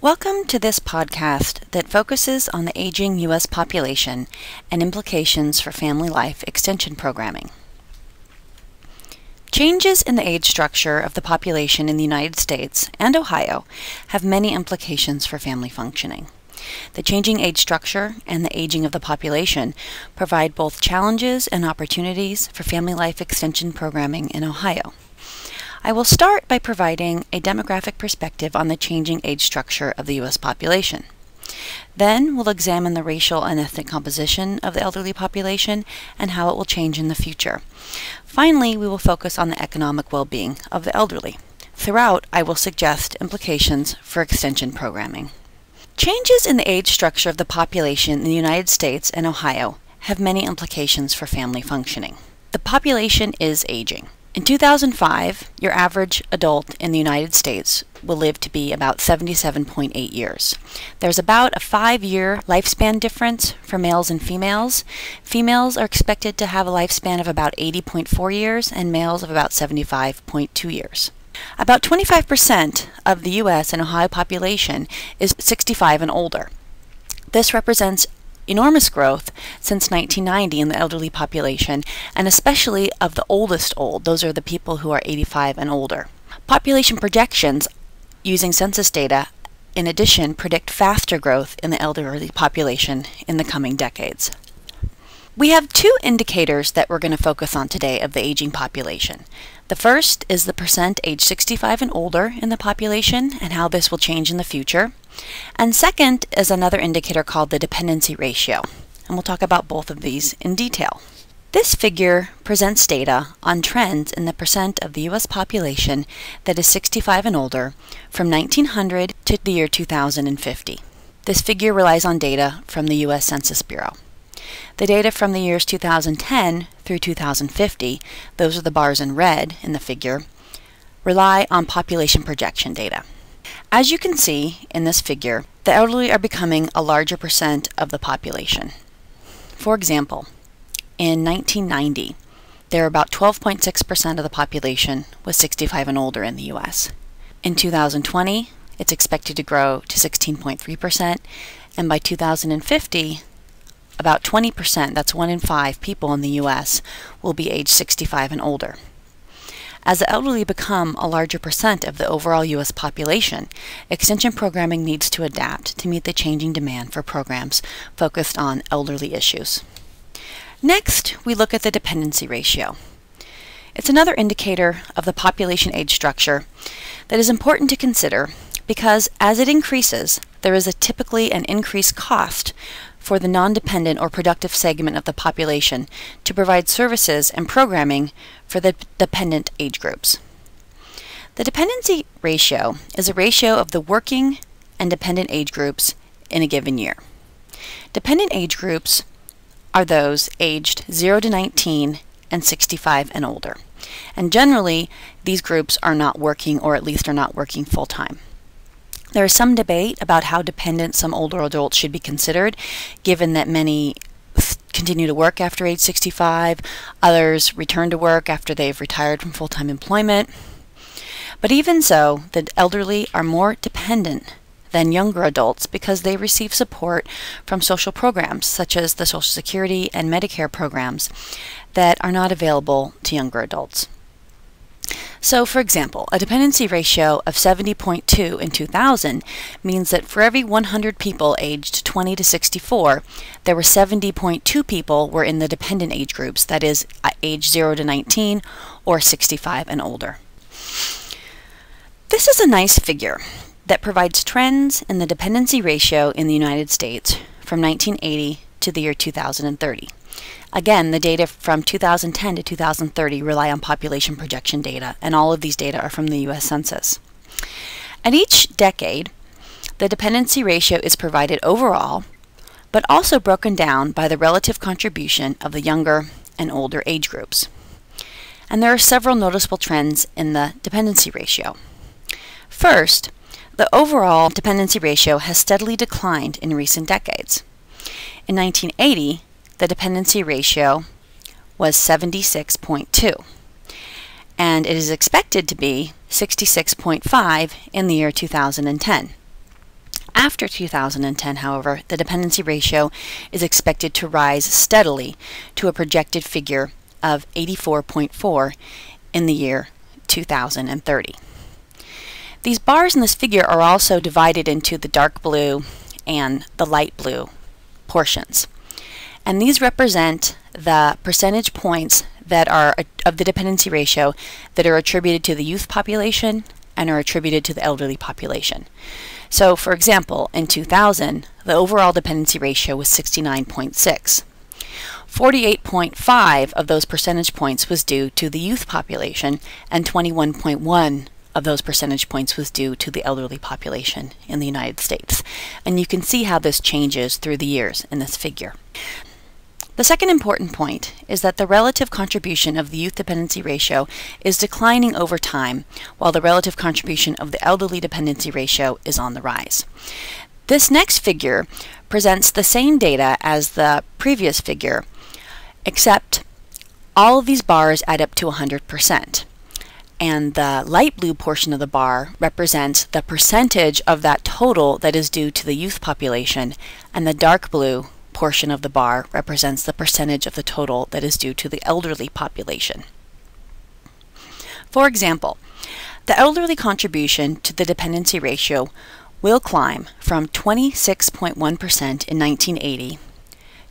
Welcome to this podcast that focuses on the aging U.S. population and implications for family life extension programming. Changes in the age structure of the population in the United States and Ohio have many implications for family functioning. The changing age structure and the aging of the population provide both challenges and opportunities for family life extension programming in Ohio. I will start by providing a demographic perspective on the changing age structure of the U.S. population. Then we'll examine the racial and ethnic composition of the elderly population and how it will change in the future. Finally, we will focus on the economic well-being of the elderly. Throughout, I will suggest implications for extension programming. Changes in the age structure of the population in the United States and Ohio have many implications for family functioning. The population is aging. In 2005, your average adult in the United States will live to be about 77.8 years. There's about a 5-year lifespan difference for males and females. Females are expected to have a lifespan of about 80.4 years and males of about 75.2 years. About 25% of the U.S. and Ohio population is 65 and older. This represents enormous growth since 1990 in the elderly population, and especially of the oldest old. Those are the people who are 85 and older. Population projections using census data, in addition, predict faster growth in the elderly population in the coming decades. We have two indicators that we're going to focus on today of the aging population. The first is the percent age 65 and older in the population and how this will change in the future. And second is another indicator called the dependency ratio, and we'll talk about both of these in detail. This figure presents data on trends in the percent of the U.S. population that is 65 and older from 1900 to the year 2050. This figure relies on data from the U.S. Census Bureau. The data from the years 2010 through 2050, those are the bars in red in the figure, rely on population projection data. As you can see in this figure, the elderly are becoming a larger percent of the population. For example, in 1990, there were about 12.6% of the population was 65 and older in the U.S. In 2020, it's expected to grow to 16.3%, and by 2050, about 20%, that's 1 in 5 people in the U.S., will be age 65 and older. As the elderly become a larger percent of the overall U.S. population, extension programming needs to adapt to meet the changing demand for programs focused on elderly issues. Next, we look at the dependency ratio. It's another indicator of the population age structure that is important to consider because as it increases, there is typically an increased cost for the non-dependent or productive segment of the population to provide services and programming for the dependent age groups. The dependency ratio is a ratio of the working and dependent age groups in a given year. Dependent age groups are those aged 0 to 19 and 65 and older. And generally, these groups are not working, or at least are not working full-time. There is some debate about how dependent some older adults should be considered, given that many continue to work after age 65, others return to work after they've retired from full-time employment. But even so, the elderly are more dependent than younger adults because they receive support from social programs such as the Social Security and Medicare programs that are not available to younger adults. So, for example, a dependency ratio of 70.2 in 2000 means that for every 100 people aged 20 to 64, there were 70.2 people were in the dependent age groups, that is, age 0 to 19 or 65 and older. This is a nice figure that provides trends in the dependency ratio in the United States from 1980 to the year 2030. Again, the data from 2010 to 2030 rely on population projection data, and all of these data are from the U.S. Census. At each decade, the dependency ratio is provided overall, but also broken down by the relative contribution of the younger and older age groups. And there are several noticeable trends in the dependency ratio. First, the overall dependency ratio has steadily declined in recent decades. In 1980, the dependency ratio was 76.2, and it is expected to be 66.5 in the year 2010. After 2010, however, the dependency ratio is expected to rise steadily to a projected figure of 84.4 in the year 2030. These bars in this figure are also divided into the dark blue and the light blue portions. And these represent the percentage points that are of the dependency ratio that are attributed to the youth population and are attributed to the elderly population. So, for example, in 2000, the overall dependency ratio was 69.6. 48.5 of those percentage points was due to the youth population, and 21.1 of those percentage points was due to the elderly population in the United States. And you can see how this changes through the years in this figure. The second important point is that the relative contribution of the youth dependency ratio is declining over time, while the relative contribution of the elderly dependency ratio is on the rise. This next figure presents the same data as the previous figure, except all of these bars add up to 100%. And the light blue portion of the bar represents the percentage of that total that is due to the youth population, and the dark blue portion of the bar represents the percentage of the total that is due to the elderly population. For example, the elderly contribution to the dependency ratio will climb from 26.1% in 1980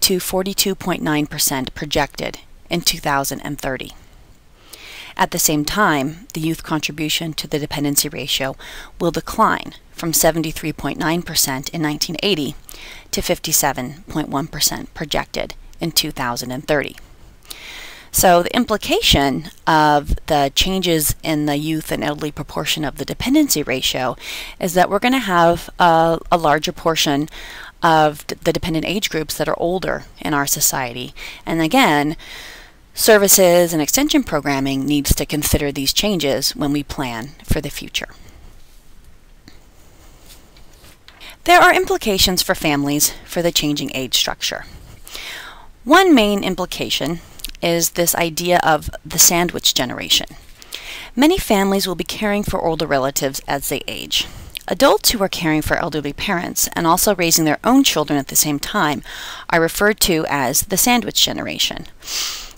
to 42.9% projected in 2030. At the same time, the youth contribution to the dependency ratio will decline from 73.9% in 1980 to 57.1% projected in 2030. So the implication of the changes in the youth and elderly proportion of the dependency ratio is that we're going to have a larger portion of the dependent age groups that are older in our society. And again, services and extension programming needs to consider these changes when we plan for the future. There are implications for families for the changing age structure. One main implication is this idea of the sandwich generation. Many families will be caring for older relatives as they age. Adults who are caring for elderly parents and also raising their own children at the same time are referred to as the sandwich generation.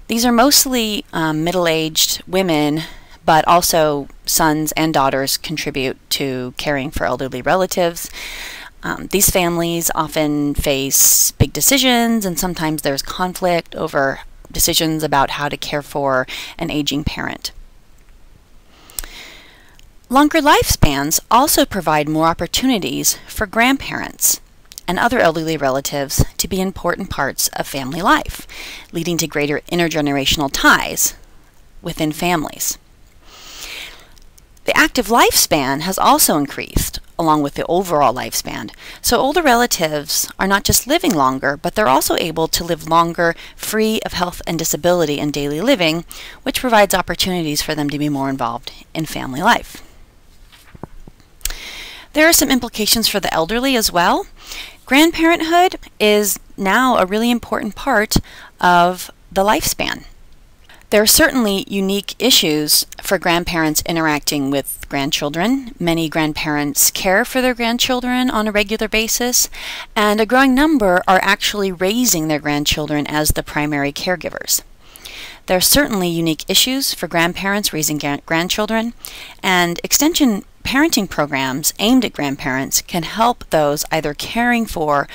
These are mostly middle-aged women, but also sons and daughters contribute to caring for elderly relatives. These families often face big decisions, and sometimes there's conflict over decisions about how to care for an aging parent. Longer lifespans also provide more opportunities for grandparents and other elderly relatives to be important parts of family life, leading to greater intergenerational ties within families. The active lifespan has also increased, along with the overall lifespan. So older relatives are not just living longer, but they're also able to live longer free of health and disability in daily living, which provides opportunities for them to be more involved in family life. There are some implications for the elderly as well. Grandparenthood is now a really important part of the lifespan. There are certainly unique issues for grandparents interacting with grandchildren. Many grandparents care for their grandchildren on a regular basis, and a growing number are actually raising their grandchildren as the primary caregivers. There are certainly unique issues for grandparents raising grandchildren, and extension parenting programs aimed at grandparents can help those either caring for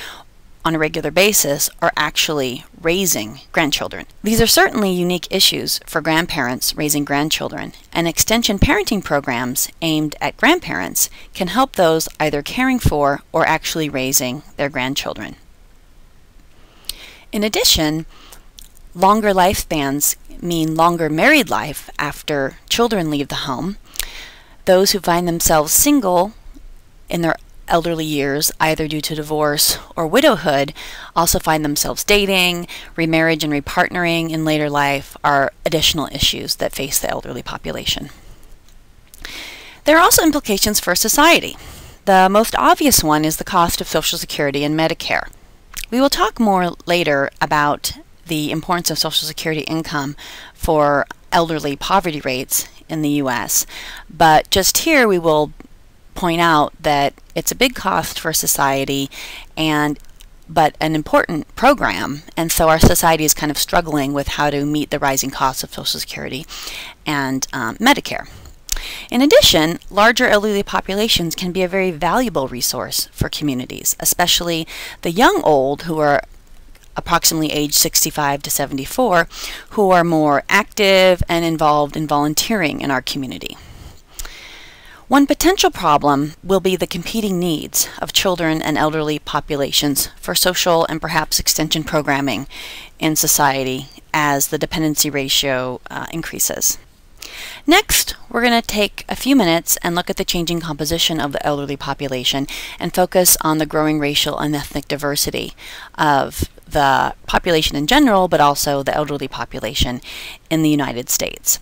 on a regular basis or actually raising grandchildren. These are certainly unique issues for grandparents raising grandchildren, and extension parenting programs aimed at grandparents can help those either caring for or actually raising their grandchildren. In addition, longer lifespans mean longer married life after children leave the home. Those who find themselves single in their elderly years, either due to divorce or widowhood, also find themselves dating. Remarriage and repartnering in later life are additional issues that face the elderly population. There are also implications for society. The most obvious one is the cost of Social Security and Medicare. We will talk more later about the importance of Social Security income for elderly poverty rates in the U.S., but just here we will point out that it's a big cost for society but an important program, and so our society is kind of struggling with how to meet the rising costs of Social Security and Medicare. In addition, larger elderly populations can be a very valuable resource for communities, especially the young old who are approximately age 65 to 74, who are more active and involved in volunteering in our community. One potential problem will be the competing needs of children and elderly populations for social and perhaps extension programming in society as the dependency ratio increases. Next, we're going to take a few minutes and look at the changing composition of the elderly population and focus on the growing racial and ethnic diversity of the population in general, but also the elderly population in the United States.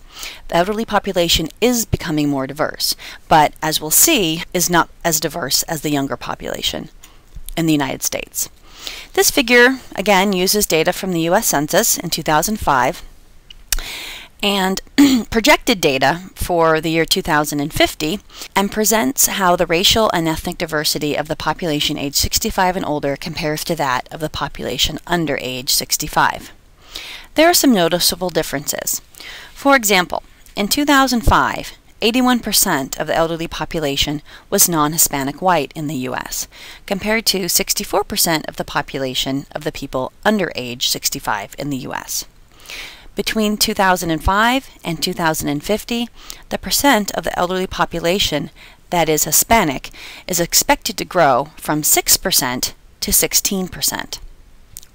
The elderly population is becoming more diverse, but as we'll see, is not as diverse as the younger population in the United States. This figure, again, uses data from the U.S. Census in 2005 and projected data for the year 2050 and presents how the racial and ethnic diversity of the population age 65 and older compares to that of the population under age 65. There are some noticeable differences. For example, in 2005, 81% of the elderly population was non-Hispanic white in the U.S., compared to 64% of the population of the people under age 65 in the U.S. Between 2005 and 2050, the percent of the elderly population that is Hispanic is expected to grow from 6% to 16%,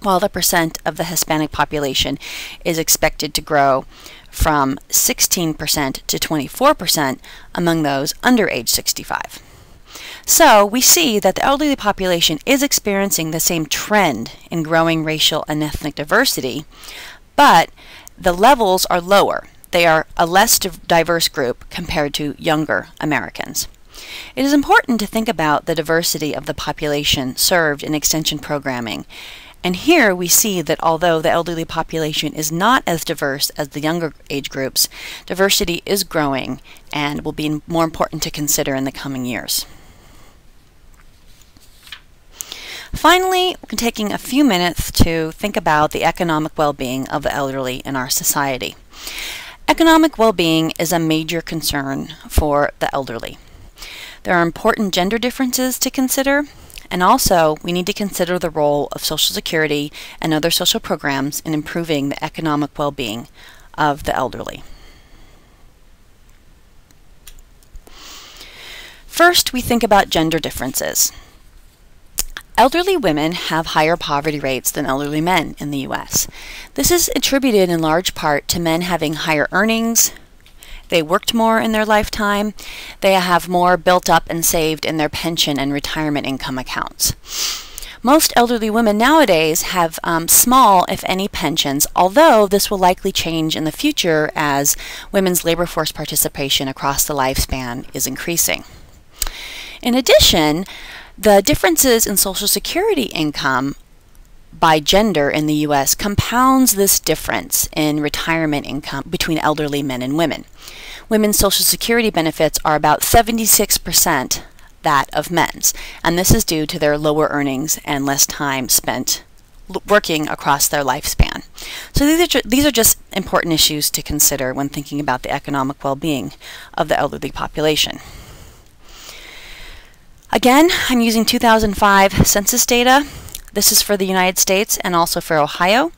while the percent of the Hispanic population is expected to grow from 16% to 24% among those under age 65. So we see that the elderly population is experiencing the same trend in growing racial and ethnic diversity, but the levels are lower. They are a less diverse group compared to younger Americans. It is important to think about the diversity of the population served in extension programming. And here we see that although the elderly population is not as diverse as the younger age groups, diversity is growing and will be more important to consider in the coming years. Finally, we're taking a few minutes to think about the economic well-being of the elderly in our society. Economic well-being is a major concern for the elderly. There are important gender differences to consider, and also we need to consider the role of Social Security and other social programs in improving the economic well-being of the elderly. First, we think about gender differences. Elderly women have higher poverty rates than elderly men in the U.S. This is attributed in large part to men having higher earnings, they worked more in their lifetime, they have more built up and saved in their pension and retirement income accounts. Most elderly women nowadays have small, if any, pensions, although this will likely change in the future as women's labor force participation across the lifespan is increasing. In addition, the differences in Social Security income by gender in the U.S. compounds this difference in retirement income between elderly men and women. Women's Social Security benefits are about 76% that of men's, and this is due to their lower earnings and less time spent working across their lifespan. So these are just important issues to consider when thinking about the economic well-being of the elderly population. Again, I'm using 2005 census data. This is for the United States and also for Ohio.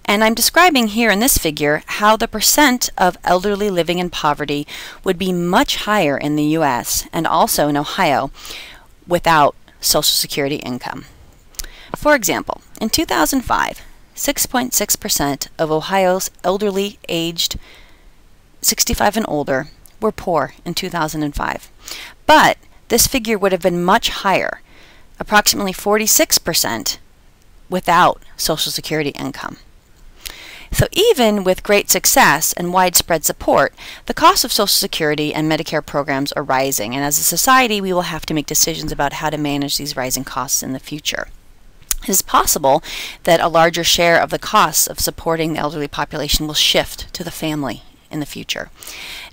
And I'm describing here in this figure how the percent of elderly living in poverty would be much higher in the U.S. and also in Ohio without Social Security income. For example, in 2005, 6.6% of Ohio's elderly aged 65 and older were poor in 2005. But this figure would have been much higher, approximately 46% without Social Security income. So even with great success and widespread support, the cost of Social Security and Medicare programs are rising, and as a society we will have to make decisions about how to manage these rising costs in the future. It is possible that a larger share of the costs of supporting the elderly population will shift to the family in the future.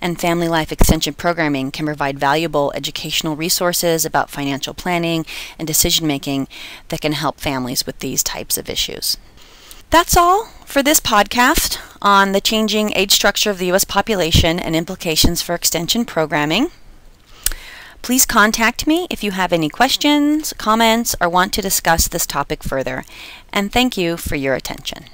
And family life extension programming can provide valuable educational resources about financial planning and decision making that can help families with these types of issues. That's all for this podcast on the changing age structure of the U.S. population and implications for extension programming. Please contact me if you have any questions, comments, or want to discuss this topic further. And thank you for your attention.